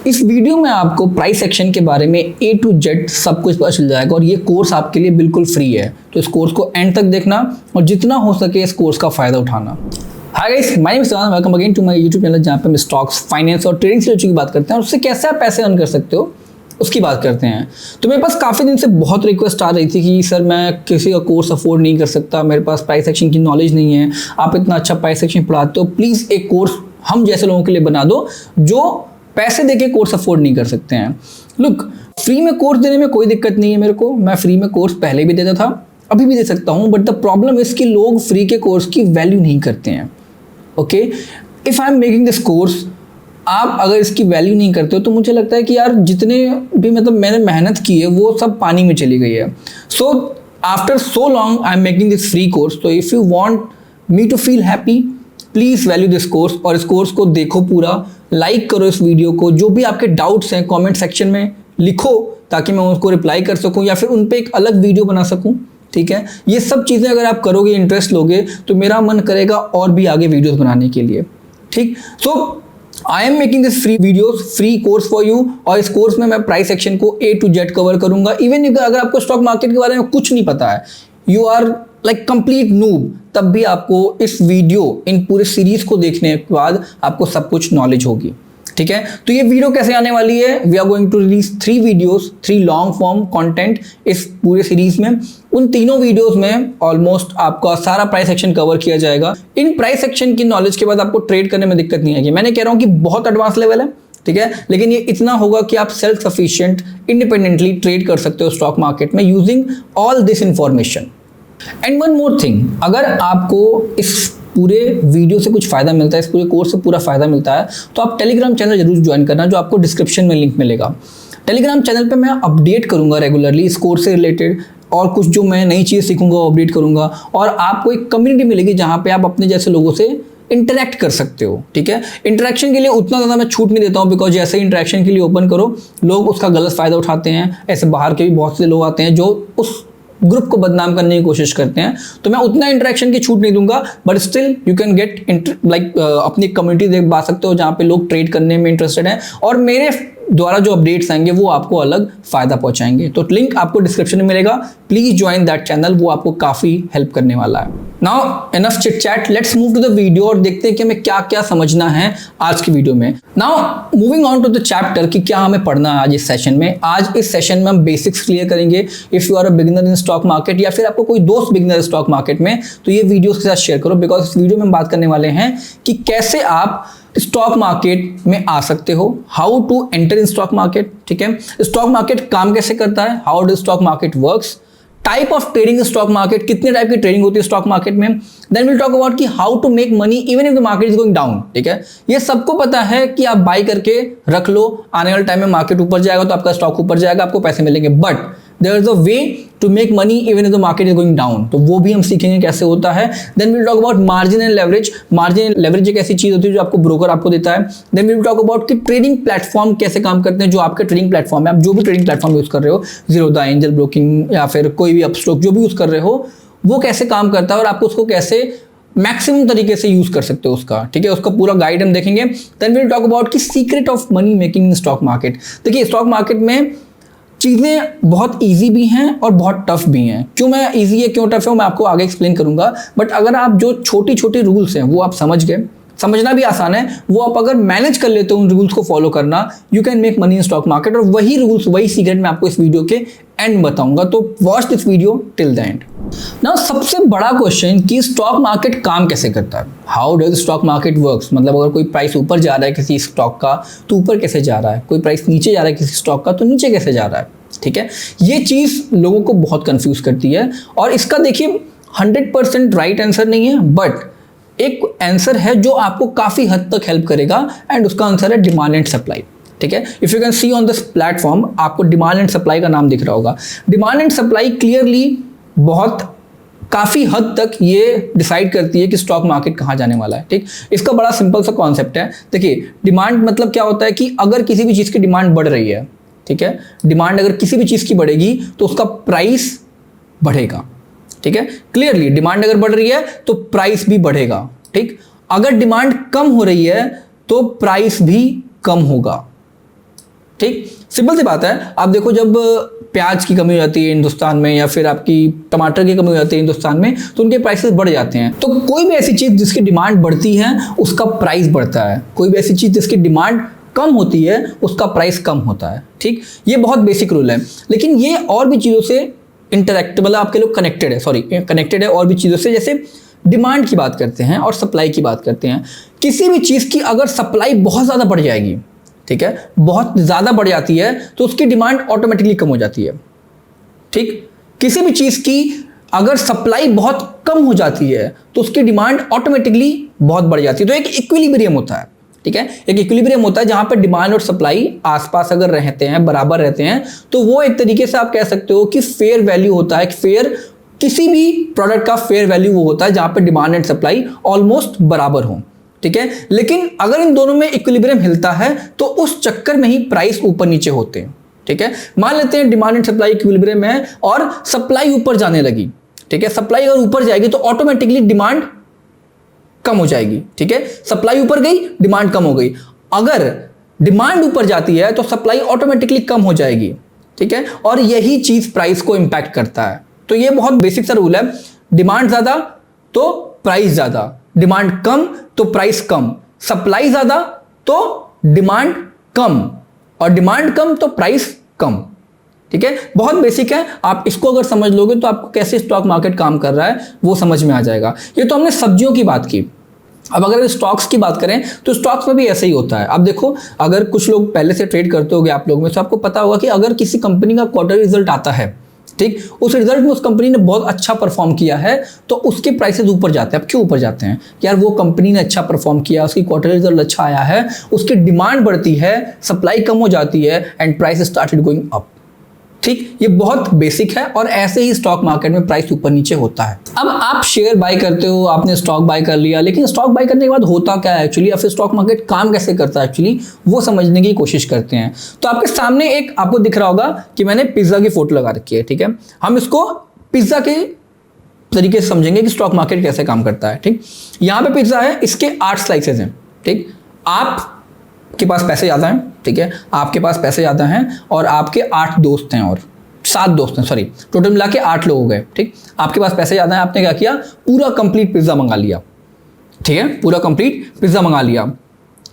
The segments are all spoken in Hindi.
इस वीडियो में आपको प्राइस एक्शन के बारे में A to Z सब कुछ पता चल जाएगा और ये कोर्स आपके लिए बिल्कुल फ्री है। तो इस कोर्स को एंड तक देखना और जितना हो सके इस कोर्स का फायदा उठाना। Hi guys, my name is Sawan, welcome again to my YouTube channel जहाँ पे हम स्टॉक्स, फाइनेंस और ट्रेडिंग से रिलेटेड की बात करते हैं और उससे कैसे आप पैसे अर्न कर सकते हो उसकी बात करते हैं। तो मेरे पास काफ़ी दिन से बहुत रिक्वेस्ट आ रही थी कि सर मैं किसी का कोर्स अफोर्ड नहीं कर सकता, मेरे पास प्राइस एक्शन की नॉलेज नहीं है, आप इतना अच्छा प्राइस एक्शन पढ़ाते हो, प्लीज़ एक कोर्स हम जैसे लोगों के लिए बना दो जो पैसे देके कोर्स अफोर्ड नहीं कर सकते हैं। लुक, फ्री में कोर्स देने में कोई दिक्कत नहीं है मेरे को, मैं फ्री में कोर्स पहले भी देता था, अभी भी दे सकता हूँ, बट द प्रॉब्लम इज कि लोग फ्री के कोर्स की वैल्यू नहीं करते हैं। Okay, if I am making this course, आप अगर इसकी वैल्यू नहीं करते हो तो मुझे लगता है कि यार जितने भी मतलब मैंने मेहनत की है वो सब पानी में चली गई है। So after so long I am making this free course, तो if you want me to feel happy, please value this course और इस कोर्स को देखो पूरा, लाइक करो इस वीडियो को, जो भी आपके डाउट्स हैं कमेंट सेक्शन में लिखो ताकि मैं उसको रिप्लाई कर सकूं या फिर उन पे एक अलग वीडियो बना सकूं। ठीक है, ये सब चीज़ें अगर आप करोगे, इंटरेस्ट लोगे, तो मेरा मन करेगा और भी आगे वीडियोस बनाने के लिए। ठीक, so I am making this free videos, free course for you और इस कोर्स में मैं प्राइस एक्शन को A to Z कवर करूंगा। इवन अगर आपको स्टॉक मार्केट के बारे में कुछ नहीं पता है, you are like complete noob, तब भी आपको इस वीडियो, इन पूरे सीरीज को देखने के बाद आपको सब कुछ नॉलेज होगी। ठीक है, तो ये वीडियो कैसे आने वाली है, we are going to release 3 videos, 3 long form content इस पूरे सीरीज में। उन तीनों वीडियोस में ऑलमोस्ट आपका सारा प्राइस एक्शन कवर किया जाएगा। इन प्राइस एक्शन की नॉलेज के बाद आपको ट्रेड करने में दिक्कत नहीं आएगी। मैंने कह रहा हूं कि बहुत एडवांस लेवल है, ठीक है, लेकिन ये इतना होगा कि आप सेल्फ सफिशिएंट इंडिपेंडेंटली ट्रेड कर सकते हो स्टॉक मार्केट में using all this information. And one more thing, अगर आपको इस पूरे वीडियो से कुछ फायदा मिलता है, इस पूरे कोर्स से पूरा फायदा मिलता है, तो आप टेलीग्राम चैनल जरूर ज्वाइन करना, जो आपको डिस्क्रिप्शन में लिंक मिलेगा। टेलीग्राम चैनल पे मैं अपडेट करूंगा रेगुलरली इस कोर्स से रिलेटेड, और कुछ जो मैं नई चीज़ सीखूंगा वो अपडेट करूंगा, और आपको एक कम्युनिटी मिलेगी जहाँ पे आप अपने जैसे लोगों से इंटरेक्ट कर सकते हो। ठीक है, इंटरेक्शन के लिए उतना ज़्यादा मैं छूट नहीं देता हूँ, बिकॉज जैसे ही इंटरेक्शन के लिए ओपन करो लोग उसका गलत फ़ायदा उठाते हैं। ऐसे बाहर के भी बहुत से लोग आते हैं जो उस ग्रुप को बदनाम करने की कोशिश करते हैं, तो मैं उतना इंटरेक्शन की छूट नहीं दूंगा, but still you can get like अपनी कम्युनिटी देख पा सकते हो जहाँ पे लोग ट्रेड करने में इंटरेस्टेड हैं और मेरे द्वारा जो अपडेट्स आएंगे वो आपको अलग फायदा पहुंचाएंगे। तो लिंक आपको डिस्क्रिप्शन में मिलेगा, प्लीज ज्वाइन दैट चैनल, वो आपको काफी हेल्प करने वाला है। Now enough chit chat, let's move to the video और देखते हैं कि हमें क्या क्या समझना है आज की वीडियो में। Now moving on to the chapter कि क्या हमें पढ़ना है आज इस सेशन में। आज इस सेशन में हम बेसिक्स क्लियर करेंगे। If you are a beginner in stock market या फिर आपको कोई दोस्त बिगिनर स्टॉक मार्केट में, तो ये वीडियो के साथ शेयर करो, बिकॉज इस वीडियो में हम बात करने वाले हैं कि कैसे आप स्टॉक मार्केट में आ सकते हो, how to enter in stock market. ठीक है, स्टॉक मार्केट काम कैसे करता है, how do stock market works, type of trading stock market, कितने टाइप की ट्रेडिंग होती है स्टॉक मार्केट में। देन विल टॉक अबाउट कि how to make money even if the market is going down. ठीक है, ये सबको पता है कि आप बाई करके रख लो, आने वाले टाइम में मार्केट ऊपर जाएगा तो आपका स्टॉक ऊपर जाएगा, आपको पैसे मिलेंगे, but there is a way to make money even if the market is going down, तो वो भी हम सीखेंगे कैसे होता है। Then will talk about margin and leverage. Margin and leverage एक ऐसी चीज होती है जो आपको ब्रोकर आपको देता है। देन विल टॉक अबाउट कि ट्रेडिंग प्लेटफॉर्म कैसे काम करते हैं, जो आपके ट्रेडिंग प्लेटफॉर्म है, आप जो भी ट्रेडिंग प्लेटफॉर्म यूज कर रहे हो, जीरोधा, एंजल ब्रोकिंग या फिर कोई भी अपस्टॉक जो भी यूज कर रहे हो, वो कैसे काम करता है और आपको उसको कैसे मैक्सिमम तरीके से यूज कर सकते हो उसका। ठीक है, उसका पूरा गाइड हम देखेंगे। देन विल टॉक अबाउट कि secret of money making in stock market. देखिए, स्टॉक मार्केट में चीज़ें बहुत इजी भी हैं और बहुत टफ भी हैं। क्यों मैं इजी है क्यों टफ है मैं आपको आगे एक्सप्लेन करूंगा, बट अगर आप जो छोटी छोटी रूल्स हैं वो आप समझ गए, समझना भी आसान है, वो आप अगर मैनेज कर लेते हो उन रूल्स को फॉलो करना, you can make money in stock market. और वही रूल्स, वही सीक्रेट मैं आपको इस वीडियो के एंड बताऊंगा, तो watch this video till the end. Now सबसे बड़ा क्वेश्चन कि स्टॉक मार्केट काम कैसे करता है, how does stock market works, मतलब अगर कोई प्राइस ऊपर जा रहा है किसी स्टॉक का तो ऊपर कैसे जा रहा है, कोई प्राइस नीचे जा रहा है किसी स्टॉक का तो नीचे कैसे जा रहा है। ठीक है, ये चीज़ लोगों को बहुत कंफ्यूज करती है और इसका देखिए 100% राइट आंसर नहीं है, बट एक आंसर है जो आपको काफ़ी हद तक हेल्प करेगा, एंड उसका आंसर है डिमांड एंड सप्लाई। ठीक है, if you can see on this platform, आपको डिमांड एंड सप्लाई का नाम दिख रहा होगा। डिमांड एंड सप्लाई क्लियरली बहुत काफ़ी हद तक ये डिसाइड करती है कि स्टॉक मार्केट कहाँ जाने वाला है। ठीक, इसका बड़ा सिंपल सा कॉन्सेप्ट है। देखिए, डिमांड मतलब क्या होता है कि अगर किसी भी चीज़ की डिमांड बढ़ रही है, ठीक है, डिमांड अगर किसी भी चीज़ की बढ़ेगी तो उसका प्राइस बढ़ेगा। ठीक है, क्लियरली डिमांड अगर बढ़ रही है तो प्राइस भी बढ़ेगा। ठीक, अगर डिमांड कम हो रही है तो प्राइस भी कम होगा। ठीक, सिंपल सी बात है। आप देखो जब प्याज की कमी हो जाती है हिंदुस्तान में या फिर आपकी टमाटर की कमी हो जाती है हिंदुस्तान में, तो उनके प्राइसेस बढ़ जाते हैं। तो कोई भी ऐसी चीज जिसकी डिमांड बढ़ती है उसका प्राइस बढ़ता है, कोई भी ऐसी चीज जिसकी डिमांड कम होती है उसका प्राइस कम होता है। ठीक, ये बहुत बेसिक रूल है। लेकिन ये और भी चीजों से इंटरेक्टेबल आपके लोग कनेक्टेड है, सॉरी कनेक्टेड है और भी चीजों से, जैसे डिमांड की बात करते हैं और सप्लाई की बात करते हैं। किसी भी चीज की अगर सप्लाई बहुत ज्यादा बढ़ जाएगी, ठीक है, बहुत ज्यादा बढ़ जाती है, तो उसकी डिमांड ऑटोमेटिकली कम हो जाती है। ठीक, किसी भी चीज की अगर सप्लाई बहुत कम हो जाती है तो उसकी डिमांड ऑटोमेटिकली बहुत बढ़ जाती है। तो एक इक्विलिब्रियम होता है, ठीक है, एक इक्विलिब्रियम होता है जहां पर डिमांड और सप्लाई आसपास अगर रहते हैं, बराबर रहते हैं, तो वो एक तरीके से आप कह सकते हो कि फेयर वैल्यू होता है। फेयर, किसी भी प्रोडक्ट का फेयर वैल्यू वो होता है जहां पर डिमांड एंड सप्लाई ऑलमोस्ट बराबर हो। ठीक है, लेकिन अगर इन दोनों में इक्विलिब्रियम हिलता है तो उस चक्कर में ही प्राइस ऊपर नीचे होते हैं। ठीक है, मान लेते हैं डिमांड एंड सप्लाई इक्विलिब्रियम है और सप्लाई ऊपर जाने लगी। ठीक है, सप्लाई अगर ऊपर जाएगी तो ऑटोमेटिकली डिमांड कम हो जाएगी। ठीक है, सप्लाई ऊपर गई, डिमांड कम हो गई। अगर डिमांड ऊपर जाती है तो सप्लाई ऑटोमेटिकली कम हो जाएगी। ठीक है, और यही चीज प्राइस को इंपैक्ट करता है। तो ये बहुत बेसिक सा रूल है, डिमांड ज्यादा तो प्राइस ज्यादा, डिमांड कम तो प्राइस कम, सप्लाई ज्यादा तो डिमांड कम, और डिमांड कम तो प्राइस कम। ठीक है, बहुत बेसिक है। आप इसको अगर समझ लोगे तो आपको कैसे स्टॉक मार्केट काम कर रहा है वो समझ में आ जाएगा। ये तो हमने सब्जियों की बात की। अब अगर स्टॉक्स की बात करें तो स्टॉक्स में भी ऐसे ही होता है। अब देखो, अगर कुछ लोग पहले से ट्रेड करते होंगे आप लोग में, तो आपको पता होगा कि अगर किसी कंपनी का क्वार्टर रिजल्ट आता है, ठीक, उस रिजल्ट में उस कंपनी ने बहुत अच्छा परफॉर्म किया है तो उसके प्राइसेस ऊपर जाते हैं। अब क्यों ऊपर जाते हैं? यार वो कंपनी ने अच्छा परफॉर्म किया, उसकी क्वार्टर रिजल्ट अच्छा आया है, उसकी डिमांड बढ़ती है, सप्लाई कम हो जाती है and price started going up. ठीक, ये बहुत बेसिक है और ऐसे ही स्टॉक मार्केट में प्राइस ऊपर नीचे होता है। अब आप शेयर बाय करते हो, आपने स्टॉक बाय कर लिया, लेकिन स्टॉक बाय करने के बाद होता क्या है एक्चुअली, या फिर स्टॉक मार्केट काम कैसे करता है एक्चुअली, वो समझने की कोशिश करते हैं। तो आपके सामने एक आपको दिख रहा होगा कि मैंने पिज्जा की फोटो लगा रखी है। ठीक है, हम इसको पिज्जा के तरीके से समझेंगे कि स्टॉक मार्केट कैसे काम करता है। ठीक, यहाँ पे पिज्जा है, इसके 8 स्लाइसेस हैं। ठीक, आपके पास पैसे ज़्यादा हैं, ठीक है, आपके पास पैसे ज़्यादा हैं और आपके 8 दोस्त हैं, और 7 दोस्त हैं, सॉरी, टोटल मिला के 8 लोग हो गए। ठीक, आपके पास पैसे ज़्यादा हैं, आपने क्या किया, पूरा कंप्लीट पिज्ज़ा मंगा लिया। ठीक है, पूरा कंप्लीट पिज्ज़ा मंगा लिया,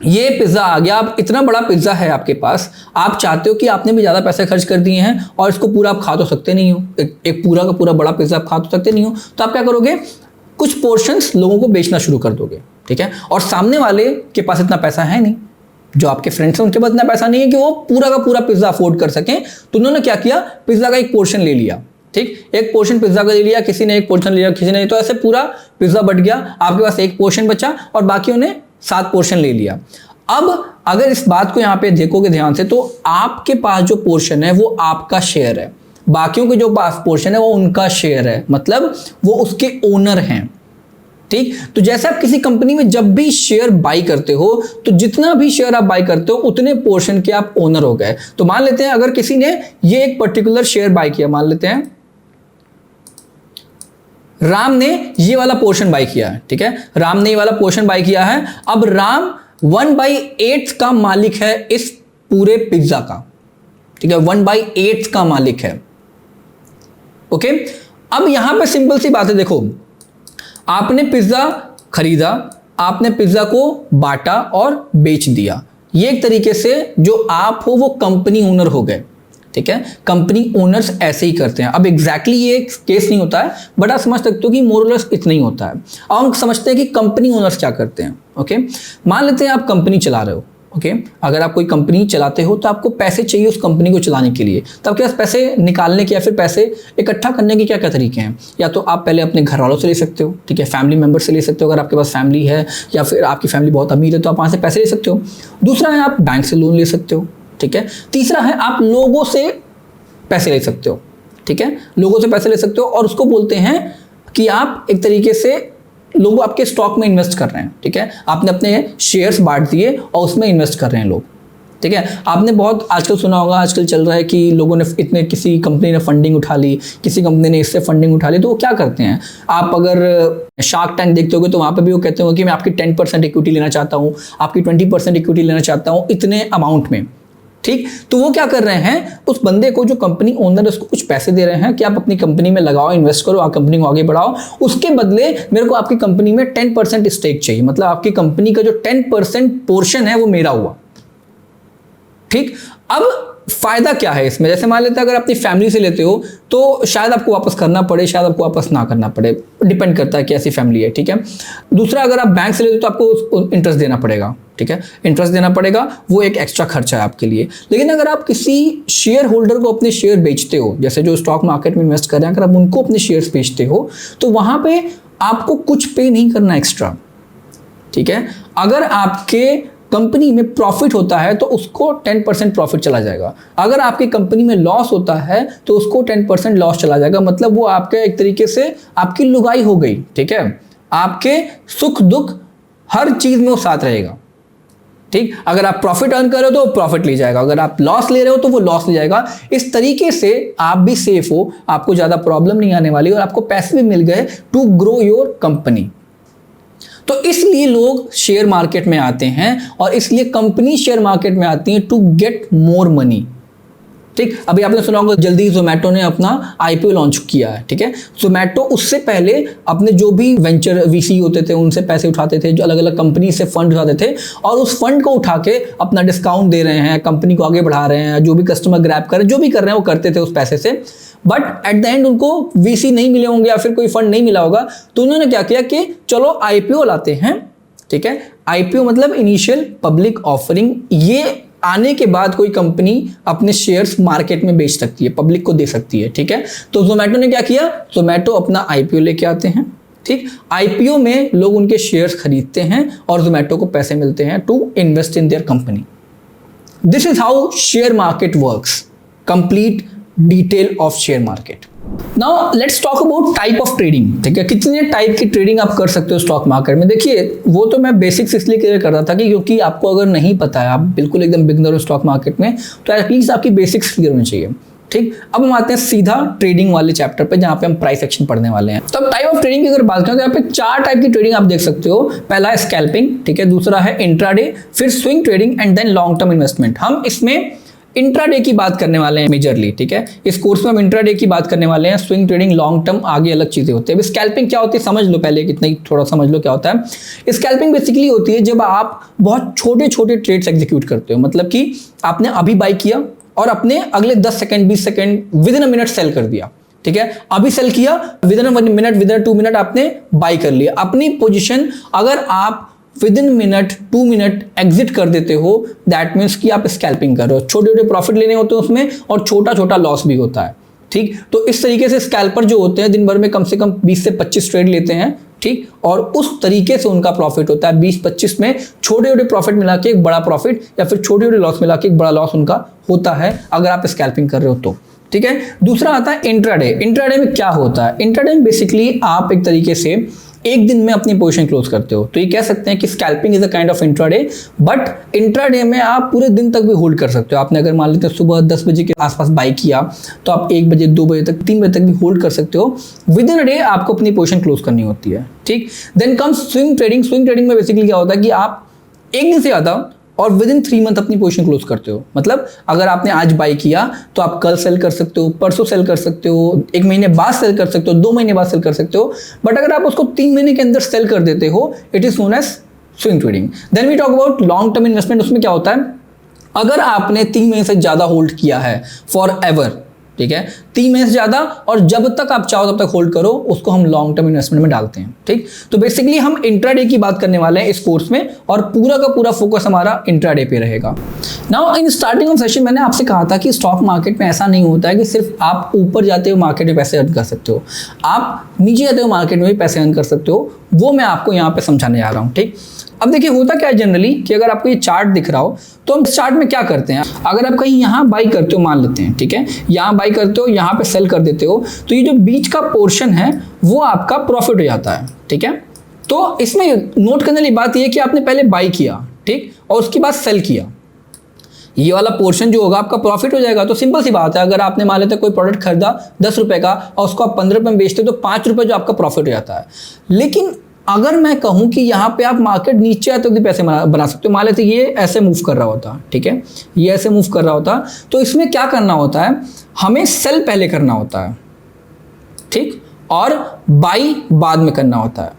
ये पिज्ज़ा आ गया। अब इतना बड़ा पिज्ज़ा है आपके पास, आप चाहते हो कि आपने भी ज़्यादा पैसे खर्च कर दिए हैं और इसको पूरा आप खा तो सकते नहीं हो, एक पूरा का पूरा बड़ा पिज्ज़ा आप खा तो सकते नहीं हो, तो आप क्या करोगे, कुछ पोर्शंस लोगों को बेचना शुरू कर दोगे। ठीक है, और सामने वाले के पास इतना पैसा है नहीं, जो आपके फ्रेंड्स हैं उनके पास इतना पैसा नहीं है कि वो पूरा का पूरा पिज्जा अफोर्ड कर सकें, तो उन्होंने क्या किया, पिज्जा का एक पोर्शन ले लिया। ठीक, एक पोर्शन पिज्जा का ले लिया, किसी ने एक पोर्शन लिया, किसी ने, तो ऐसे पूरा पिज्जा बट गया, आपके पास एक पोर्शन बचा और बाकियों ने 7 पोर्शन ले लिया। अब अगर इस बात को यहाँ पे देखोगे ध्यान से, तो आपके पास जो पोर्शन है वो आपका शेयर है, बाकियों के जो पास पोर्शन है वो उनका शेयर है, मतलब वो उसके ओनर हैं। ठीक, तो जैसे आप किसी कंपनी में जब भी शेयर बाई करते हो, तो जितना भी शेयर आप बाई करते हो उतने पोर्शन के आप ओनर हो गए। तो मान लेते हैं अगर किसी ने ये एक पर्टिकुलर शेयर बाई किया, मान लेते हैं राम ने ये वाला पोर्शन बाई किया है। ठीक है, राम ने ये वाला पोर्शन बाई किया है। अब राम 1/8 का मालिक है इस पूरे पिज्जा का। ठीक है, 1/8 का मालिक है। ओके, अब यहां पे सिंपल सी बात है, देखो, आपने पिज्जा खरीदा, आपने पिज्जा को बांटा और बेच दिया, ये एक तरीके से जो आप हो वो कंपनी ओनर हो गए। ठीक है, कंपनी ओनर्स ऐसे ही करते हैं। अब एग्जैक्टली ये केस नहीं होता है, बट आप समझ सकते हो कि मोरलेस इतना ही होता है। अब हम समझते हैं कि कंपनी ओनर्स क्या करते हैं। ओके, मान लेते हैं आप कंपनी चला रहे हो। ओके, अगर आप कोई कंपनी चलाते हो तो आपको पैसे चाहिए उस कंपनी को चलाने के लिए, तो आपके पास पैसे निकालने के या फिर पैसे इकट्ठा करने के क्या क्या तरीके हैं। या तो आप पहले अपने घर वालों से ले सकते हो, ठीक है, फैमिली मेंबर से ले सकते हो अगर आपके पास फैमिली है, या फिर आपकी फैमिली बहुत अमीर है तो आप वहाँ से पैसे ले सकते हो। दूसरा है आप बैंक से लोन ले सकते हो। ठीक है, तीसरा है आप लोगों से पैसे ले सकते हो। ठीक है, लोगों से पैसे ले सकते हो और उसको बोलते हैं कि आप एक तरीके से लोग आपके स्टॉक में इन्वेस्ट कर रहे हैं। ठीक है, आपने अपने शेयर्स बांट दिए और उसमें इन्वेस्ट कर रहे हैं लोग। ठीक है, आपने बहुत आजकल सुना होगा, आजकल चल रहा है कि लोगों ने इतने, किसी कंपनी ने फंडिंग उठा ली, किसी कंपनी ने इससे फंडिंग उठा ली, तो वो क्या करते हैं, आप अगर शार्क टैंक देखते होगे तो वहाँ पे भी वो कहते होंगे कि मैं आपकी 10% इक्विटी लेना चाहता हूँ, आपकी 20% इक्विटी लेना चाहता हूँ इतने अमाउंट में। ठीक, तो वो क्या कर रहे हैं, उस बंदे को, जो कंपनी ओनर है, उसको कुछ पैसे दे रहे हैं कि आप अपनी कंपनी में लगाओ, इन्वेस्ट करो, आप कंपनी को आगे बढ़ाओ, उसके बदले मेरे को आपकी कंपनी में 10% स्टेक चाहिए, मतलब आपकी कंपनी का जो 10% पोर्शन है वो मेरा हुआ। ठीक, अब फायदा क्या है इसमें, जैसे मान लेते हैं अगर अपनी फैमिली से लेते हो तो शायद आपको वापस करना पड़े, शायद आपको वापस ना करना पड़े, डिपेंड करता है कैसी फैमिली है। ठीक है, दूसरा अगर आप बैंक से लेते हो तो आपको इंटरेस्ट देना पड़ेगा। ठीक है, इंटरेस्ट देना पड़ेगा, वो एक एक्स्ट्रा खर्चा है आपके लिए। लेकिन अगर आप किसी शेयर होल्डर को अपने शेयर बेचते हो, जैसे जो स्टॉक मार्केट में इन्वेस्ट कर रहे हैं, अगर आप उनको अपने शेयर्स बेचते हो तो वहां पे आपको कुछ पे नहीं करना एक्स्ट्रा। ठीक है, अगर आपके कंपनी में प्रॉफिट होता है तो उसको 10% प्रॉफिट चला जाएगा, अगर आपकी कंपनी में लॉस होता है तो उसको 10% लॉस चला जाएगा, मतलब वो आपके एक तरीके से आपकी लुगाई हो गई। ठीक है, आपके सुख दुख हर चीज में वो साथ रहेगा। ठीक, अगर आप प्रॉफिट अर्न कर रहे हो तो प्रॉफिट ले जाएगा, अगर आप लॉस ले रहे हो तो वो लॉस ले जाएगा। इस तरीके से आप भी सेफ हो, आपको ज्यादा प्रॉब्लम नहीं आने वाली और आपको पैसे भी मिल गए टू ग्रो योर कंपनी। तो इसलिए लोग शेयर मार्केट में आते हैं और इसलिए कंपनी शेयर मार्केट में आती है टू गेट मोर मनी। ठीक, अभी आपने सुना होगा जल्दी ही जोमेटो ने अपना आईपीओ लॉन्च किया है। ठीक है, जोमेटो उससे पहले अपने जो भी वेंचर वीसी होते थे उनसे पैसे उठाते थे, जो अलग अलग कंपनी से फंड उठाते थे और उस फंड को उठा के अपना डिस्काउंट दे रहे हैं, कंपनी को आगे बढ़ा रहे हैं, जो भी कस्टमर ग्रैब कर रहे हैं, जो भी कर रहे हैं वो करते थे उस पैसे से। बट एट द एंड उनको वीसी नहीं मिले होंगे या फिर कोई फंड नहीं मिला होगा, तो उन्होंने क्या किया कि चलो आईपीओ लाते हैं। ठीक है, आईपीओ मतलब इनिशियल पब्लिक ऑफरिंग, ये आने के बाद कोई कंपनी अपने शेयर्स मार्केट में बेच सकती है, पब्लिक को दे सकती है। ठीक है, तो जोमेटो ने क्या किया, जोमेटो अपना आईपीओ लेके आते हैं। ठीक, आईपीओ में लोग उनके शेयर्स खरीदते हैं और जोमेटो को पैसे मिलते हैं to invest in their company. This is how share market works, complete detail of share market. Now let's talk about type of trading. ठीक है, कितने टाइप की ट्रेडिंग आप कर सकते हो स्टॉक मार्केट में। देखिए, वो तो मैं बेसिक्स इसलिए क्लियर कर रहा था कि क्योंकि आपको अगर नहीं पता है, आप बिल्कुल एकदम बिगिनर हो स्टॉक मार्केट में, तो एटलीस्ट आपकी बेसिक्स क्लियर होनी चाहिए। ठीक, अब हम आते हैं सीधा ट्रेडिंग वाले चैप्टर पे जहां पे हम प्राइस एक्शन पढ़ने वाले हैं। तो अब टाइप ऑफ ट्रेडिंग की अगर बात करें तो यहाँ पे 4 टाइप की ट्रेडिंग आप देख सकते हो। पहला है स्कैल्पिंग, ठीक है, दूसरा है इंट्राडे, फिर swing trading and then long term investment. हम इसमें इंट्राडे की बात करने वाले हैं मेजरली। ठीक है, इस कोर्स में हम इंट्राडे की बात करने वाले हैं, स्विंग ट्रेडिंग, लॉन्ग टर्म आगे अलग चीजें होती है। अब स्कैल्पिंग क्या होती है समझ लो पहले, कितना ही थोड़ा समझ लो क्या होता है। स्कैल्पिंग बेसिकली होती है जब आप बहुत छोटे छोटे ट्रेड्स एग्जीक्यूट करते हो, मतलब कि आपने अभी बाई किया और अपने अगले 10 second 20 second within a minute sell कर दिया। ठीक है, अभी सेल किया, within a 1 minute, within 2 minute आपने बाई कर लिया अपनी पोजीशन। अगर आप within minute 2 minute exit कर देते हो, दैट मीन्स कि आप स्कैल्पिंग कर रहे हो। छोटे छोटे प्रॉफिट लेने होते हैं उसमें और छोटा छोटा लॉस भी होता है। ठीक, तो इस तरीके से स्कैल्पर जो होते हैं दिन भर में कम से कम 20 से 25 ट्रेड लेते हैं। ठीक, और उस तरीके से उनका प्रॉफिट होता है। 20-25 में छोटे छोटे प्रॉफिट मिला के एक बड़ा प्रॉफिट या फिर छोटे छोटे लॉस मिला के एक बड़ा लॉस उनका होता है अगर आप स्कैल्पिंग कर रहे हो तो। ठीक है, दूसरा आता है इंट्राडे। इंट्राडे में क्या होता है, इंट्राडे में बेसिकली आप एक तरीके से एक दिन में अपनी पोजीशन क्लोज करते हो। तो ये कह सकते हैं कि scalping is a kind of intraday, but intraday में आप पूरे दिन तक भी होल्ड कर सकते हो। आपने अगर मान लेते सुबह 10 बजे के आसपास बाई किया तो आप 1 बजे 2 बजे तक 3 बजे तक भी होल्ड कर सकते हो। विद इन अ डे आपको अपनी पोजीशन क्लोज करनी होती है। ठीक, then comes swing trading. Swing trading में बेसिकली क्या होता है कि आप एक दिन से ज़्यादा और विद इन 3 मंथ अपनी पोजीशन क्लोज करते हो। मतलब अगर आपने आज बाई किया तो आप कल सेल कर सकते हो, परसों सेल कर सकते हो, 1 महीने बाद सेल कर सकते हो, 2 महीने बाद सेल कर सकते हो। बट अगर आप उसको 3 महीने के अंदर सेल कर देते हो, it is known as swing trading. Then we talk about long term investment. उसमें क्या होता है, अगर आपने 3 महीने से ज्यादा होल्ड किया है फॉर एवर, ठीक है, 3 महीने से ज्यादा और जब तक आप चाहो तब तक होल्ड करो, उसको हम लॉन्ग टर्म इन्वेस्टमेंट में डालते हैं। ठीक, तो बेसिकली हम इंट्राडे की बात करने वाले हैं इस कोर्स में और पूरा का पूरा फोकस हमारा इंट्राडे पे रहेगा। Now in starting of session मैंने आपसे कहा था कि स्टॉक मार्केट में ऐसा नहीं होता है कि सिर्फ आप ऊपर जाते हो मार्केट में पैसे अर्न कर सकते हो, आप नीचे जाते हो मार्केट में भी पैसे अर्न कर सकते हो। वो मैं आपको यहाँ पे समझाने जा रहा हूँ। ठीक, अब देखिए होता क्या है जनरली कि अगर आपको ये चार्ट दिख रहा हो तो हम इस चार्ट में क्या करते हैं, अगर आप कहीं यहाँ बाई करते हो मान लेते हैं, ठीक है, यहाँ बाई करते हो, यहाँ पे सेल कर देते हो, तो ये जो बीच का पोर्शन है वो आपका प्रॉफिट हो जाता है। ठीक है, तो इसमें नोट करने वाली बात ये है कि आपने पहले बाई किया, ठीक, और उसके बाद सेल किया, ये वाला पोर्शन जो होगा आपका प्रॉफिट हो जाएगा। तो सिंपल सी बात है, अगर आपने मान लेते कोई प्रोडक्ट खरीदा 10 रुपए का और उसको आप 15 रुपए में बेचते हो तो 5 रुपए जो आपका प्रॉफिट हो जाता है। लेकिन अगर मैं कहूं कि यहाँ पे आप मार्केट नीचे आते हुए पैसे बना सकते हो, मान लेते ये ऐसे मूव कर रहा होता, ठीक है, ये ऐसे मूव कर रहा होता, तो इसमें क्या करना होता है, हमें सेल पहले करना होता है, ठीक, और बाई बाद में करना होता है,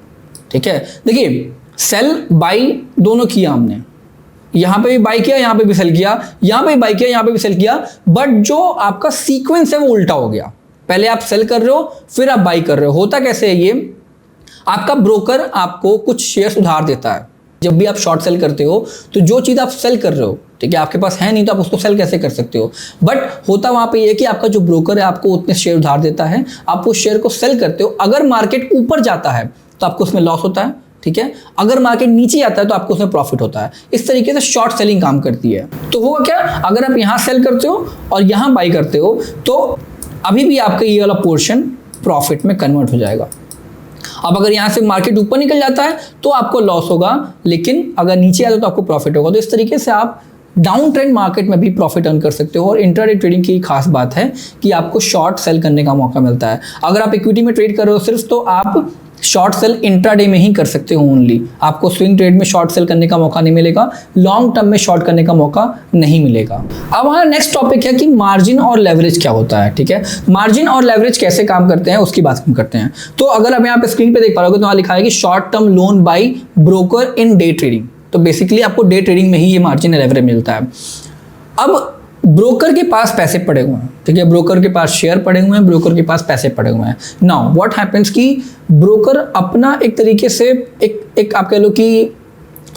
ठीक है। देखिए सेल बाई दोनों किया हमने, यहां पे भी बाई किया, यहां पे भी सेल किया, यहां पे भी बाई किया, यहां पे भी सेल किया, बट जो आपका सीक्वेंस है वो उल्टा हो गया। पहले आप सेल कर रहे हो, फिर आप बाई कर रहे हो। होता कैसे है ये, आपका ब्रोकर आपको कुछ शेयर्स उधार देता है। जब भी आप शॉर्ट सेल करते हो तो जो चीज़ आप सेल कर रहे हो, ठीक है, आपके पास है नहीं तो आप उसको सेल कैसे कर सकते हो, बट होता वहाँ पे ये कि आपका जो ब्रोकर है आपको उतने शेयर उधार देता है, आप उस शेयर को सेल करते हो। अगर मार्केट ऊपर जाता है तो आपको उसमें लॉस होता है, ठीक है, अगर मार्केट नीचे आता है तो आपको उसमें प्रॉफिट होता है। इस तरीके से शॉर्ट सेलिंग काम करती है। तो होगा क्या, अगर आप यहाँ सेल करते हो और यहाँ बाई करते हो तो अभी भी आपका ये वाला पोर्शन प्रॉफिट में कन्वर्ट हो जाएगा। अब अगर यहाँ से मार्केट ऊपर निकल जाता है तो आपको लॉस होगा, लेकिन अगर नीचे आता है तो आपको प्रॉफिट होगा। तो इस तरीके से आप डाउन ट्रेंड मार्केट में भी प्रॉफिट अर्न कर सकते हो। और इंट्राडे ट्रेडिंग की खास बात है कि आपको शॉर्ट सेल करने का मौका मिलता है। अगर आप इक्विटी में ट्रेड कर रहे हो सिर्फ, तो आप शॉर्ट सेल इंट्राडे में ही कर सकते हो ओनली। आपको स्विंग ट्रेड में शॉर्ट सेल करने का मौका नहीं मिलेगा, लॉन्ग टर्म में शॉर्ट करने का मौका नहीं मिलेगा। अब हमारा नेक्स्ट टॉपिक है कि मार्जिन और लेवरेज क्या होता है, ठीक है। मार्जिन और लेवरेज कैसे काम करते हैं उसकी बात हम करते हैं। तो अगर आप यहाँ पे स्क्रीन पे देख पा रहे हो तो वहाँ लिखा है कि short term loan by broker in day trading. तो बेसिकली आपको डे ट्रेडिंग में ही ये मार्जिन लेवरेज मिलता है। अब ब्रोकर के पास पैसे पड़े हुए हैं, ठीक है, ब्रोकर के पास शेयर पड़े हुए हैं, ब्रोकर के पास पैसे पड़े हुए हैं। नाउ व्हाट हैपेंस कि ब्रोकर अपना एक तरीके से एक आप कह लो कि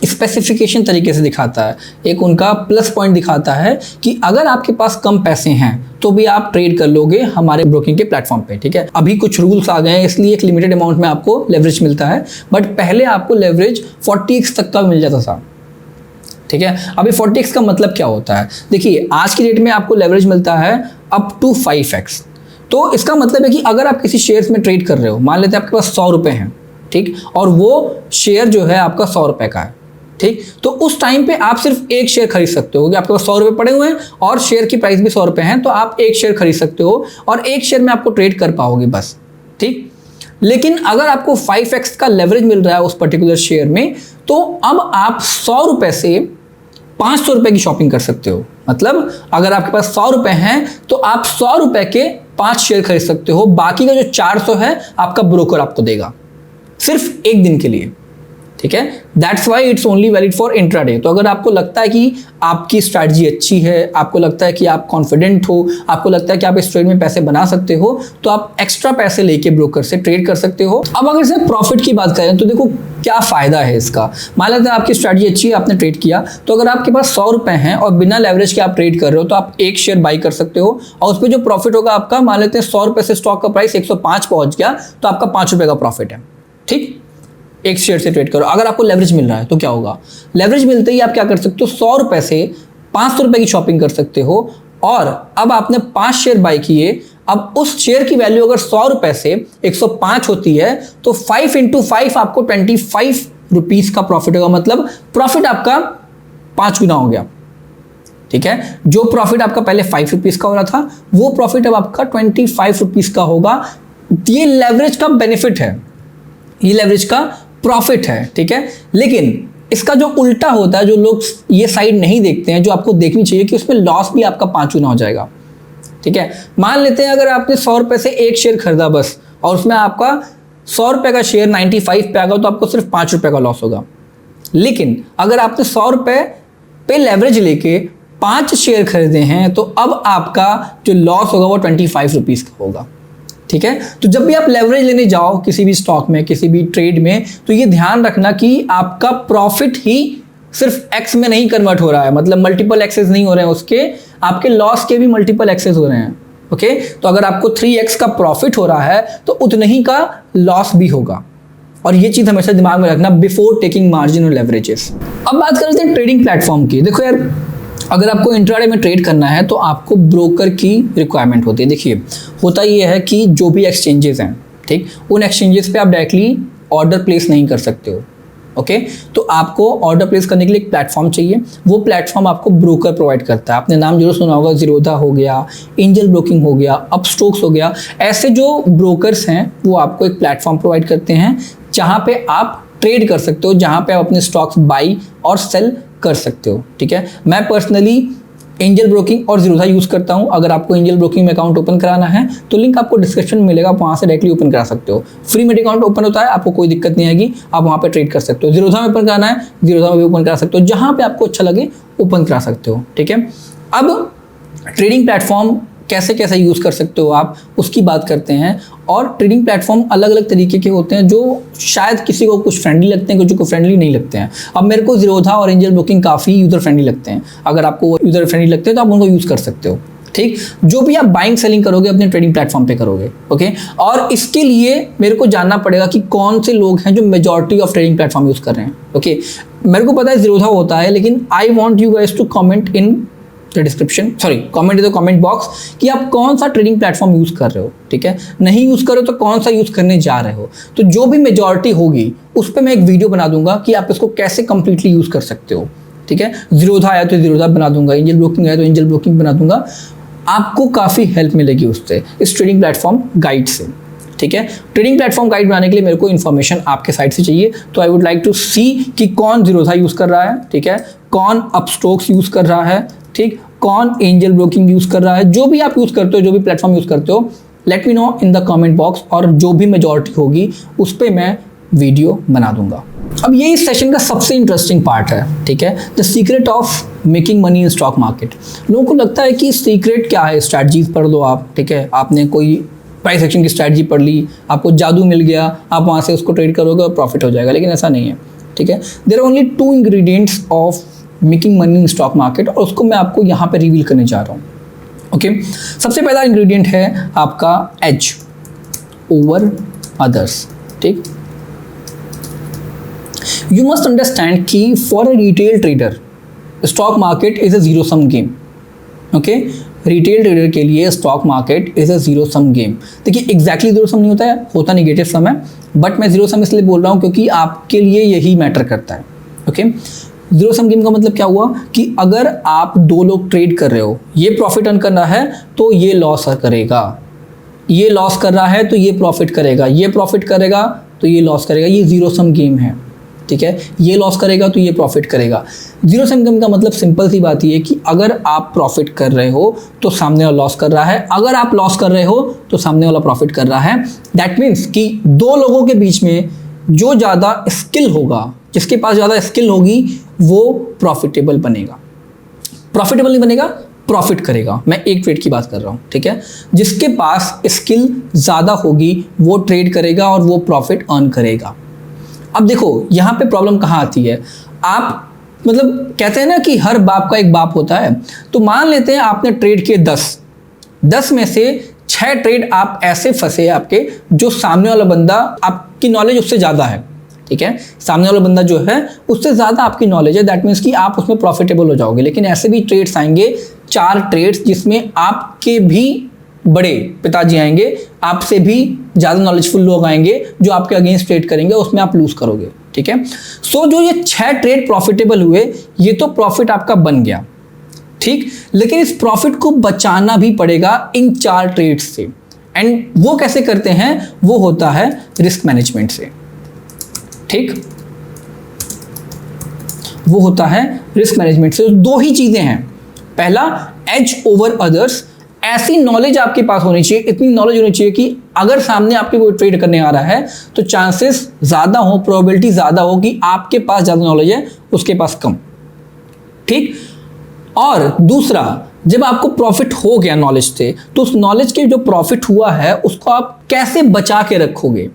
स्पेसिफिकेशन तरीके से दिखाता है, एक उनका प्लस पॉइंट दिखाता है कि अगर आपके पास कम पैसे हैं तो भी आप ट्रेड कर लोगे हमारे ब्रोकिंग के प्लेटफॉर्म पे, ठीक है। अभी कुछ रूल्स आ गए हैं, इसलिए एक लिमिटेड अमाउंट में आपको लेवरेज मिलता है, बट पहले आपको लेवरेज 40x तक का मिल जाता था, ठीक है। अभी 40x का मतलब क्या होता है, देखिए आज की डेट में आपको लेवरेज मिलता है अप टू 5x। तो इसका मतलब है कि अगर आप किसी शेयर्स में ट्रेड कर रहे हो, मान लेते हैं आपके पास 100 रुपए हैं, ठीक, और वो शेयर जो है आपका 100 रुपए का है, ठीक, तो उस टाइम पे आप सिर्फ एक शेयर खरीद सकते हो कि आपके पास 100 रुपए पड़े हुए हैं और शेयर की प्राइस भी 100 रुपए है, तो आप एक शेयर खरीद सकते हो और एक शेयर में आपको ट्रेड कर पाओगे बस, ठीक। लेकिन अगर आपको 5x का लेवरेज मिल रहा है उस पर्टिकुलर शेयर में, तो अब आप 100 रुपए से 500 रुपए की शॉपिंग कर सकते हो। मतलब अगर आपके पास 100 रुपए हैं तो आप 100 रुपए के 5 शेयर खरीद सकते हो, बाकी का जो 400 है आपका ब्रोकर आपको देगा सिर्फ एक दिन के लिए, ठीक है। That's why it's only valid for intraday. तो अगर आपको लगता है कि आपकी स्ट्रैटेजी अच्छी है, आपको लगता है कि आप कॉन्फिडेंट हो, आपको लगता है कि आप इस ट्रेड में पैसे बना सकते हो, तो आप एक्स्ट्रा पैसे लेके ब्रोकर से ट्रेड कर सकते हो। अब अगर सिर्फ प्रॉफिट की बात करें तो देखो क्या फायदा है इसका। मान लेते हैं आपकी स्ट्रैटेजी अच्छी है, आपने ट्रेड किया, तो अगर आपके पास 100 रुपए हैं और बिना लेवरेज के आप ट्रेड कर रहे हो तो आप एक शेयर बाई कर सकते हो और उस पर जो प्रॉफिट होगा आपका, मान लेते हैं 100 रुपए से स्टॉक का प्राइस 105 पहुंच गया तो आपका 5 रुपए का प्रॉफिट है, ठीक। एक शेयर से ट्रेड करो। अगर आपको लेवरेज मिल रहा है तो क्या होगा, लेवरेज मिलते ही आप क्या कर सकते हो, 100 रुपए से 500 रुपए की शॉपिंग कर सकते हो। और अब आपने 5 शेयर बाई किए, अब उस शेयर की वैल्यू अगर 100 रुपए से 105 होती है तो 5 × 5 आपको 25 रुपीज का प्रॉफिट होगा। मतलब प्रॉफिट आपका 5 गुना हो गया, ठीक है। जो प्रॉफिट आपका पहले 5 रुपीज का हो रहा था वो प्रॉफिट अब आपका 25 रुपीज का होगा। ये लेवरेज का बेनिफिट है, ये लेवरेज का प्रॉफिट है, ठीक है। लेकिन इसका जो उल्टा होता है, जो लोग ये साइड नहीं देखते हैं, जो आपको देखनी चाहिए कि उसमें लॉस भी आपका 5 गुना हो जाएगा, ठीक है। मान लेते हैं अगर आपने 100 रुपए से एक शेयर खरीदा बस और उसमें आपका 100 रुपए का शेयर 95 पे आ गया तो आपको सिर्फ 5 रुपए का लॉस होगा। लेकिन अगर आपने 100 रुपए पे लेवरेज लेके 5 शेयर खरीदे हैं तो अब आपका जो लॉस होगा वो 25 रुपीज का होगा, ठीक है। तो जब भी आप लेवरेज लेने जाओ किसी भी स्टॉक में, किसी भी ट्रेड में, तो ये ध्यान रखना कि आपका प्रॉफिट ही सिर्फ एक्स में नहीं कन्वर्ट हो रहा है, मतलब मल्टीपल एक्सेस नहीं हो रहे हैं उसके, आपके लॉस के भी मल्टीपल एक्सेस हो रहे हैं, ओके। तो अगर आपको 3x का प्रॉफिट हो रहा है तो उतना ही का लॉस भी होगा, और ये चीज हमेशा दिमाग में रखना बिफोर टेकिंग मार्जिन और लेवरेजेस। अब बात करते हैं ट्रेडिंग प्लेटफॉर्म की। देखो यार, अगर आपको इंट्राडे में ट्रेड करना है तो आपको ब्रोकर की रिक्वायरमेंट होती है। देखिए होता ये है कि जो भी एक्सचेंजेस हैं, ठीक, उन एक्सचेंजेस पे आप डायरेक्टली ऑर्डर प्लेस नहीं कर सकते हो, ओके। तो आपको ऑर्डर प्लेस करने के लिए एक प्लेटफॉर्म चाहिए, वो प्लेटफॉर्म आपको ब्रोकर प्रोवाइड करता है। आपने नाम जरूर सुना होगा, जीरोधा हो गया, एंजल ब्रोकिंग हो गया, अपस्टोक्स हो गया। ऐसे जो ब्रोकर्स हैं वो आपको एक प्लेटफॉर्म प्रोवाइड करते हैं जहाँ पे आप ट्रेड कर सकते हो, जहां पे आप अपने स्टॉक्स बाई और सेल कर सकते हो। ठीक है, मैं पर्सनली एंजल ब्रोकिंग और जीरोधा यूज़ करता हूं। अगर आपको एंजल ब्रोकिंग में अकाउंट ओपन कराना है तो लिंक आपको डिस्क्रिप्शन में मिलेगा, आप वहां से डायरेक्टली ओपन करा सकते हो। फ्री में अकाउंट ओपन होता है, आपको कोई दिक्कत नहीं आएगी, आप वहां पे ट्रेड कर सकते हो। जीरोधा में ओपन कराना है, जीरोधा में भी ओपन करा सकते हो, जहां पे आपको अच्छा लगे ओपन करा सकते हो। ठीक है, अब ट्रेडिंग प्लेटफॉर्म कैसे कैसे यूज़ कर सकते हो आप, उसकी बात करते हैं। और ट्रेडिंग प्लेटफॉर्म अलग अलग तरीके के होते हैं, जो शायद किसी को कुछ फ्रेंडली लगते हैं, कुछ को फ्रेंडली नहीं लगते हैं। अब मेरे को जीरोधा और एंजल ब्रोकिंग काफ़ी यूज़र फ्रेंडली लगते हैं। अगर आपको यूज़र फ्रेंडली लगते हैं तो आप उनको यूज़ कर सकते हो। ठीक, जो भी आप बाइंग सेलिंग करोगे अपने ट्रेडिंग प्लेटफॉर्म पे करोगे। ओके, और इसके लिए मेरे को जानना पड़ेगा कि कौन से लोग हैं जो majority of trading platform use कर रहे हैं। ओके, मेरे को पता है जीरोधा होता है, लेकिन I want you guys to comment in description, sorry comment in the comment box कि आप कौन सा ट्रेडिंग प्लेटफॉर्म यूज़ कर रहे हो। ठीक है, नहीं यूज़ करो तो कौन सा यूज़ करने जा रहे हो। तो जो भी मेजॉरिटी होगी उस पर मैं एक वीडियो बना दूंगा कि आप इसको कैसे कंप्लीटली यूज़ कर सकते हो। ठीक है, जीरोधा आया तो जीरोधा बना दूंगा, एंजल ब्रोकिंग आया तो एंजल ब्रोकिंग बना दूंगा। आपको काफ़ी हेल्प मिलेगी उससे, इस ट्रेडिंग प्लेटफॉर्म गाइड से। ठीक है, ट्रेडिंग प्लेटफॉर्म गाइड बनाने के लिए मेरे को इन्फॉर्मेशन आपके साइड से चाहिए। तो आई वुड लाइक टू सी कि कौन जीरोधा यूज़ कर रहा है, ठीक है, कौन अपस्टॉक्स यूज़ कर रहा है, ठीक, कौन एंजल ब्रोकिंग यूज़ कर रहा है। जो भी आप यूज़ करते हो, जो भी प्लेटफॉर्म यूज़ करते हो, let me know in the comment box, और जो भी मेजॉरिटी होगी उस पर मैं वीडियो बना दूंगा। अब ये इस सेशन का सबसे इंटरेस्टिंग पार्ट है। ठीक है, the secret of making money in stock market. लोगों को लगता है कि सीक्रेट क्या है, स्ट्रैटेजीज पढ़ लो आप। ठीक है, आपने कोई प्राइस एक्शन की स्ट्रैटेजी पढ़ ली, आपको जादू मिल गया, आप वहाँ से उसको ट्रेड करोगे और प्रॉफिट हो जाएगा, लेकिन ऐसा नहीं है। ठीक है, there are only 2 ingredients of making money in stock market, और उसको मैं आपको यहाँ पे रिवील करने जा रहा हूँ। ओके, सबसे पहला इंग्रेडिएंट है आपका एज ओवर अदर्स। ठीक, यू मस्ट अंडरस्टैंड कि for a retail trader stock market is a zero sum game. Okay, retail trader के लिए stock market is a zero sum game. देखिए एग्जैक्टली जीरो सम नहीं होता है, होता निगेटिव सम है, बट मैं जीरो सम इसलिए बोल रहा हूँ क्योंकि आपके लिए यही मैटर करता है। ओके, जीरो सम गेम का मतलब क्या हुआ कि अगर आप 2 लोग ट्रेड कर रहे हो, ये प्रॉफिट अर्न कर रहा है तो ये लॉस करेगा, ये लॉस कर रहा है तो ये प्रॉफिट करेगा, ये प्रॉफिट करेगा तो ये लॉस करेगा। ये जीरो सम गेम है। ठीक है, ये लॉस करेगा तो ये प्रॉफिट करेगा। जीरो सम गेम का मतलब सिंपल सी बात ये है कि अगर आप प्रॉफिट कर रहे हो तो सामने वाला लॉस कर रहा है, अगर आप लॉस कर रहे हो तो सामने वाला प्रॉफिट कर रहा है। दैट मीन्स कि 2 लोगों के बीच में जो ज़्यादा स्किल होगा, जिसके पास ज़्यादा स्किल होगी, वो प्रॉफिटेबल बनेगा। प्रॉफिटेबल नहीं बनेगा, प्रॉफिट करेगा। मैं एक ट्रेड की बात कर रहा हूँ। ठीक है, जिसके पास स्किल ज़्यादा होगी वो ट्रेड करेगा और वो प्रॉफिट अर्न करेगा। अब देखो यहाँ पे प्रॉब्लम कहाँ आती है। आप मतलब कहते हैं ना कि हर बाप का एक बाप होता है। तो मान लेते हैं आपने ट्रेड किए 10 में से 6 ट्रेड आप ऐसे फंसे आपके, जो सामने वाला बंदा, आपकी नॉलेज उससे ज़्यादा है। ठीक है, सामने वाला बंदा जो है उससे ज़्यादा आपकी नॉलेज है, दैट मीन्स कि आप उसमें प्रॉफिटेबल हो जाओगे। लेकिन ऐसे भी ट्रेड्स आएंगे, 4 ट्रेड्स जिसमें आपके भी बड़े पिताजी आएंगे, आपसे भी ज़्यादा नॉलेजफुल लोग आएंगे जो आपके अगेंस्ट ट्रेड करेंगे, उसमें आप लूज करोगे। ठीक है, सो जो ये 6 ट्रेड प्रॉफिटेबल हुए, ये तो प्रॉफिट आपका बन गया। ठीक, लेकिन इस प्रॉफिट को बचाना भी पड़ेगा इन 4 ट्रेड्स से। एंड वो कैसे करते हैं, वो होता है रिस्क मैनेजमेंट से। ठीक, वो होता है रिस्क मैनेजमेंट से। 2 ही चीजें हैं। पहला, एज ओवर अदर्स। ऐसी नॉलेज आपके पास होनी चाहिए, इतनी नॉलेज होनी चाहिए कि अगर सामने आपके कोई ट्रेड करने आ रहा है तो चांसेस ज़्यादा हो, प्रोबेबिलिटी ज़्यादा हो कि आपके पास ज़्यादा नॉलेज है, उसके पास कम। ठीक, और दूसरा, जब आपको प्रॉफिट हो गया नॉलेज से, तो उस नॉलेज के जो प्रॉफिट हुआ है उसको आप कैसे बचा के रखोगे।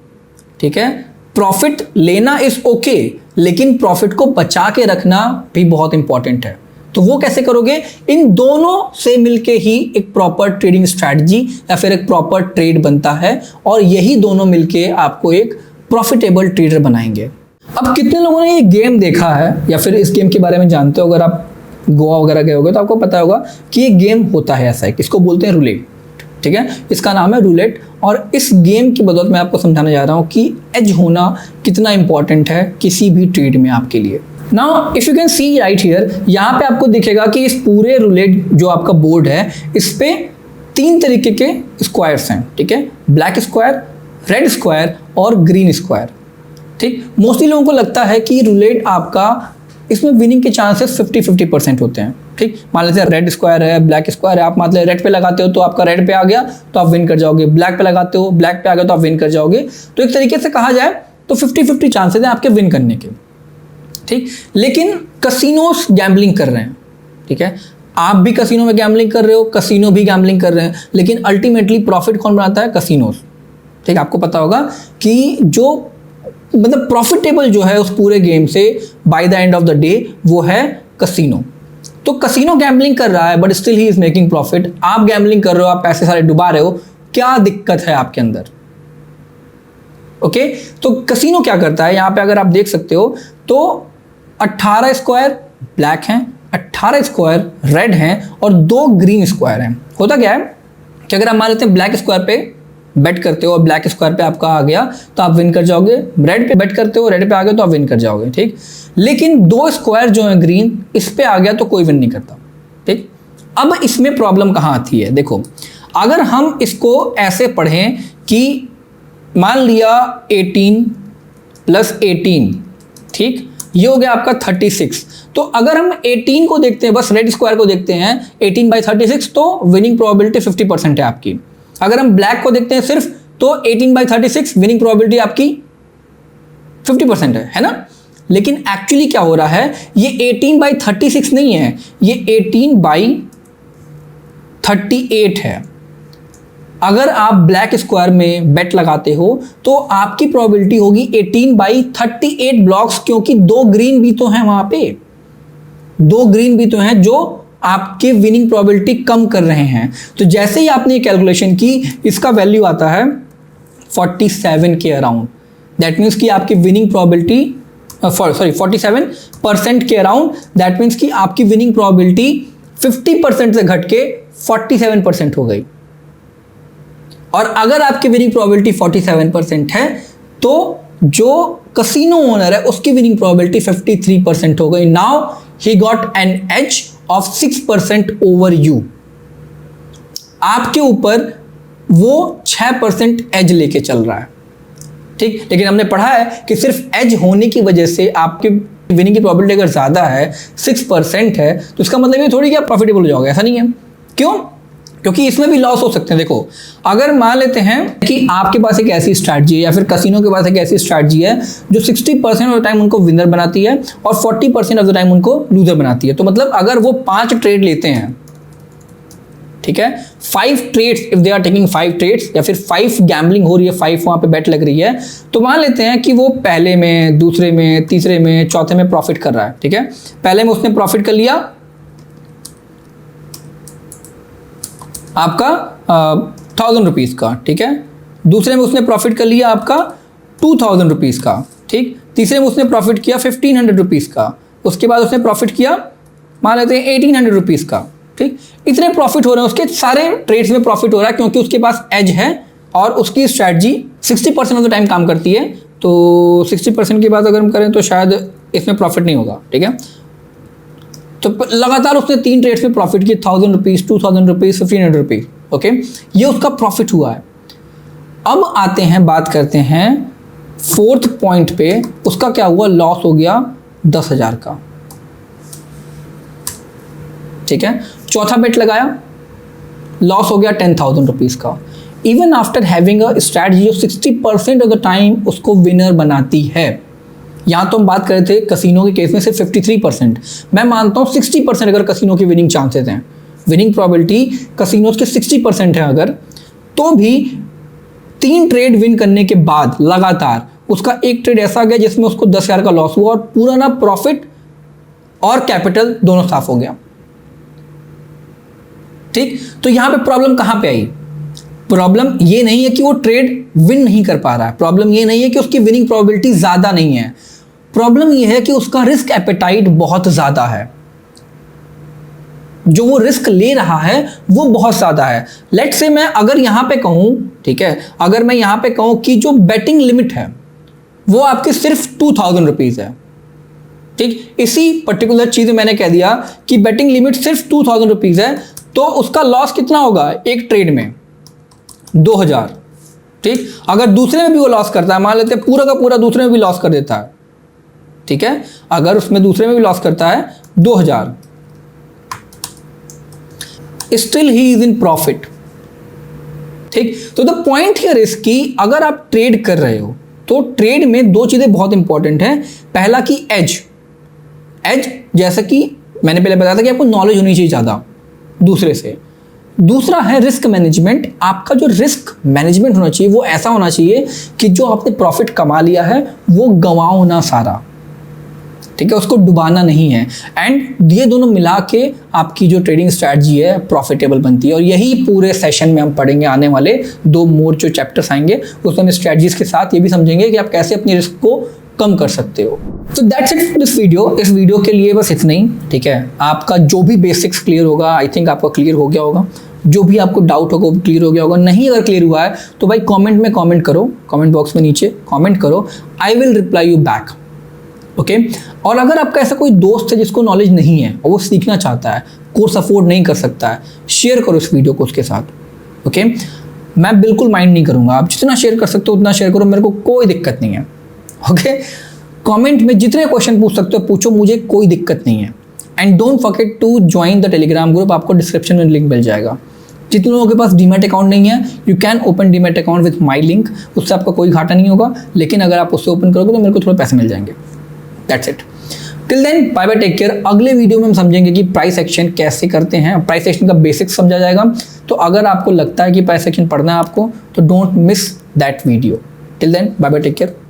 ठीक है, प्रॉफिट लेना इज ओके, लेकिन प्रॉफिट को बचा के रखना भी बहुत इंपॉर्टेंट है। तो वो कैसे करोगे, इन दोनों से मिलके ही एक प्रॉपर ट्रेडिंग स्ट्रैटेजी या फिर एक प्रॉपर ट्रेड बनता है, और यही दोनों मिलके आपको एक प्रॉफिटेबल ट्रेडर बनाएंगे। अब कितने लोगों ने ये गेम देखा है या फिर इस गेम के बारे में जानते हो? अगर आप गोवा वगैरह गए होगे तो आपको पता होगा कि ये गेम होता है ऐसा है, इसको बोलते हैं रूलेट। ठीक है, इसका नाम है रूलेट, और इस गेम की बदौलत मैं आपको समझाने जा रहा हूँ कि एज होना कितना इंपॉर्टेंट है किसी भी ट्रेड में आपके लिए। Now if you can see right here, यहाँ पे आपको दिखेगा कि इस पूरे रूलेट जो आपका बोर्ड है, इस पे 3 तरीके के स्क्वायर्स हैं। ठीक है, ब्लैक स्क्वायर, रेड स्क्वायर और ग्रीन स्क्वायर। ठीक, मोस्टली लोगों को लगता है कि रूलेट आपका इसमें विनिंग के चांसेस 50-50% होते हैं। ठीक, मान लीजिए रेड स्क्वायर है, ब्लैक स्क्वायर है, आप मान लीजिए रेड पे लगाते हो तो आपका रेड पे आ गया तो आप विन कर जाओगे, ब्लैक पे लगाते हो ब्लैक पे आ गया तो आप विन कर जाओगे। तो एक तरीके से कहा जाए तो 50-50 चांसेस हैं आपके विन करने के। ठीक, लेकिन कसिनोस गैम्बलिंग कर रहे हैं। ठीक है, आप भी कसिनो में गैम्बलिंग कर रहे हो, कसिनो भी गैम्बलिंग कर रहे हैं, लेकिन अल्टीमेटली प्रॉफिट कौन बनाता है? कसिनोस। ठीक, आपको पता होगा कि जो मतलब प्रॉफिटेबल जो है उस पूरे गेम से by the end of the day वो है कसिनो। तो कसिनो गैम्बलिंग कर रहा है but still he is making profit. आप गैम्बलिंग कर रहे हो, आप पैसे सारे डुबा रहे हो, क्या दिक्कत है आपके अंदर? ओके, तो कसिनो क्या करता है, यहां पे अगर आप देख सकते हो तो 18 स्क्वायर ब्लैक हैं, 18 स्क्वायर रेड हैं और 2 ग्रीन स्क्वायर हैं। होता क्या है कि अगर आप मान लेते हैं ब्लैक स्क्वायर पे बेट करते हो और ब्लैक स्क्वायर पे आपका आ गया तो आप विन कर जाओगे, रेड पे बेट करते हो रेड पे आ गया तो आप विन कर जाओगे। ठीक, लेकिन 2 स्क्वायर जो है ग्रीन इस पे आ गया तो कोई विन नहीं करता। ठीक, अब इसमें प्रॉब्लम कहाँ आती है? देखो, अगर हम इसको ऐसे पढ़ें कि मान लिया 18 + 18, ठीक, ये हो गया आपका 36। तो अगर हम 18 को देखते हैं, बस रेड स्क्वायर को देखते हैं 18/36, तो विनिंग प्रोबेबिलिटी 50% है आपकी। अगर हम ब्लैक को देखते हैं सिर्फ तो 18/36 विनिंग प्रोबेबिलिटी आपकी 50% है ना? लेकिन एक्चुअली क्या हो रहा है, ये 18/36 नहीं है, ये 18/38 है। अगर आप ब्लैक स्क्वायर में बेट लगाते हो तो आपकी प्रोबेबिलिटी होगी 18/38 ब्लॉक्स, क्योंकि 2 ग्रीन भी तो हैं वहां पे, 2 ग्रीन भी तो हैं जो आपके विनिंग प्रोबेबिलिटी कम कर रहे हैं। तो जैसे ही आपने ये कैलकुलेशन की, इसका वैल्यू आता है 47 के अराउंड। दैट मीन्स कि आपकी विनिंग प्रोबेबिलिटी 47% के अराउंड। दैट मीन्स कि आपकी विनिंग प्रोबेबिलिटी 50% से घट के 47% हो गई। और अगर आपकी विनिंग प्रोबेबिलिटी 47% है तो जो कसिनो ओनर है उसकी विनिंग प्रोबेबिलिटी 53% हो गई। Now he got an edge of 6% over you. आपके ऊपर वो 6% एज लेके चल रहा है। ठीक, लेकिन हमने पढ़ा है कि सिर्फ एज होने की वजह से आपके विनिंग की प्रोबेबिलिटी अगर ज़्यादा है, 6% है, तो इसका मतलब ये थोड़ी कि आप प्रॉफिटेबल हो जाओगे, ऐसा नहीं है। क्यों? क्योंकि इसमें भी लॉस हो सकते हैं। देखो, अगर मान लेते हैं कि आपके पास एक ऐसी स्ट्रैटेजी है या फिर कसिनो के पास एक ऐसी स्ट्रैटेजी है जो 60% ऑफ द टाइम उनको विनर बनाती है और 40% ऑफ द टाइम उनको लूजर बनाती है। तो मतलब अगर वो 5 ट्रेड लेते हैं, ठीक है, 5 trades, if they are taking 5 trades या फिर 5 गैम्बलिंग हो रही है, 5 वहां पे बेट लग रही है, तो मान लेते हैं कि वो पहले में, दूसरे में, तीसरे में, चौथे में प्रॉफिट कर रहा है। ठीक है, पहले में उसने प्रॉफिट कर लिया आपका 1000 रुपीज़ का। ठीक है, दूसरे में उसने प्रॉफिट कर लिया आपका 2000 रुपीज़ का। ठीक, तीसरे में उसने प्रॉफिट किया 1500 रुपीज़ का। उसके बाद उसने प्रॉफिट किया मान लेते हैं 1800 रुपीज़ का। ठीक, इतने प्रॉफिट हो रहे हैं, उसके सारे ट्रेड्स में प्रॉफिट हो रहा है क्योंकि उसके पास एज है और उसकी स्ट्रैटेजी 60% ऑफ द टाइम काम करती है। तो 60% की बात अगर हम करें तो शायद इसमें प्रॉफिट नहीं होगा। ठीक है, तो लगातार उसने 3 ट्रेड्स में प्रॉफिट की, 1000 रुपीज़, 2000 रुपीज़, 1500 रुपीज़। ओके, ये उसका प्रॉफिट हुआ है। अब आते हैं, बात करते हैं 4th पॉइंट पे, उसका क्या हुआ? लॉस हो गया 10,000 का। ठीक है, चौथा बेट लगाया, लॉस हो गया 10,000 रुपीज़ का। Even after having a strategy जो 60% ऑफ द टाइम उसको विनर बनाती है। यहाँ तो हम बात कर रहे थे कसिनो के केस में सिर्फ 53%, मैं मानता हूँ 60% अगर कसिनो की विनिंग चांसेस हैं, विनिंग प्रोबेबिलिटी कसिनोज के 60% है अगर, तो भी 3 ट्रेड विन करने के बाद लगातार उसका एक ट्रेड ऐसा गया जिसमें उसको 10,000 का लॉस हुआ और पूरा ना प्रॉफिट और कैपिटल दोनों साफ हो गया। ठीक, तो यहां पे प्रॉब्लम कहां पे आई? प्रॉब्लम ये नहीं है कि वो ट्रेड विन नहीं कर पा रहा है, प्रॉब्लम ये नहीं है कि उसकी विनिंग प्रोबेबिलिटी ज्यादा नहीं है, प्रॉब्लम ये है कि उसका रिस्क एपेटाइट बहुत ज्यादा है। जो वो रिस्क ले रहा है वो बहुत ज्यादा है। लेट से मैं अगर यहां पे कहूं, ठीक है, अगर मैं यहां पे कहूं कि जो बेटिंग लिमिट है वो आपकी सिर्फ 2000 रुपीज है। ठीक, इसी पर्टिकुलर चीज में मैंने कह दिया कि बेटिंग लिमिट सिर्फ 2000 रुपीज है, तो उसका लॉस कितना होगा एक ट्रेड में? 2000। ठीक, अगर दूसरे में भी वो लॉस करता है, मान लेते हैं पूरा का पूरा दूसरे में भी लॉस कर देता है, ठीक है, अगर उसमें दूसरे में भी लॉस करता है 2000, still he is in profit. ठीक, तो द पॉइंट हियर इज कि अगर आप ट्रेड कर रहे हो तो ट्रेड में दो चीजें बहुत इंपॉर्टेंट है। पहला कि एज जैसा कि मैंने पहले बताया था कि आपको नॉलेज होनी चाहिए ज्यादा दूसरे से। दूसरा है रिस्क मैनेजमेंट। आपका जो रिस्क मैनेजमेंट होना चाहिए वो ऐसा होना चाहिए कि जो आपने प्रॉफिट कमा लिया है वो गंवाओ ना सारा, ठीक है, उसको डुबाना नहीं है। एंड ये दोनों मिला के आपकी जो ट्रेडिंग स्ट्रैटेजी है प्रॉफिटेबल बनती है। और यही पूरे सेशन में हम पढ़ेंगे, आने वाले 2 मोर जो चैप्टर्स आएंगे उसमें हम स्ट्रैटेजीज के साथ ये भी समझेंगे कि आप कैसे अपनी रिस्क को कम कर सकते हो। तो that's it for this video. इस वीडियो के लिए बस इतना ही, ठीक है। आपका जो भी बेसिक्स क्लियर होगा, आई थिंक आपका क्लियर हो गया होगा। जो भी आपको डाउट होगा वो क्लियर हो गया होगा। नहीं अगर क्लियर हुआ है तो भाई कमेंट में कमेंट करो, कमेंट बॉक्स में नीचे कमेंट करो, I will reply you back, okay. और अगर आपका ऐसा कोई दोस्त है जिसको नॉलेज नहीं है और वो सीखना चाहता है, कोर्स अफोर्ड नहीं कर सकता है, शेयर करो इस वीडियो को उसके साथ, ओके। मैं बिल्कुल माइंड नहीं करूँगा, आप जितना शेयर कर सकते हो उतना शेयर करो, मेरे को कोई दिक्कत नहीं है, ओके। कमेंट में जितने क्वेश्चन पूछ सकते हो पूछो, मुझे कोई दिक्कत नहीं है। And don't forget to join the Telegram group, आपको डिस्क्रिप्शन में लिंक मिल जाएगा। जितने लोगों के पास डीमैट अकाउंट नहीं है, you can open demat account with my link, उससे आपका कोई घाटा नहीं होगा, लेकिन अगर आप उससे ओपन करोगे तो मेरे को थोड़े पैसे मिल जाएंगे। That's it, till then bye bye, take care. अगले वीडियो में हम समझेंगे कि प्राइस एक्शन कैसे करते हैं, प्राइस एक्शन का बेसिक्स समझा जाएगा। तो अगर आपको लगता है कि प्राइस एक्शन पढ़ना है आपको तो don't miss that video. Till then bye bye, take care.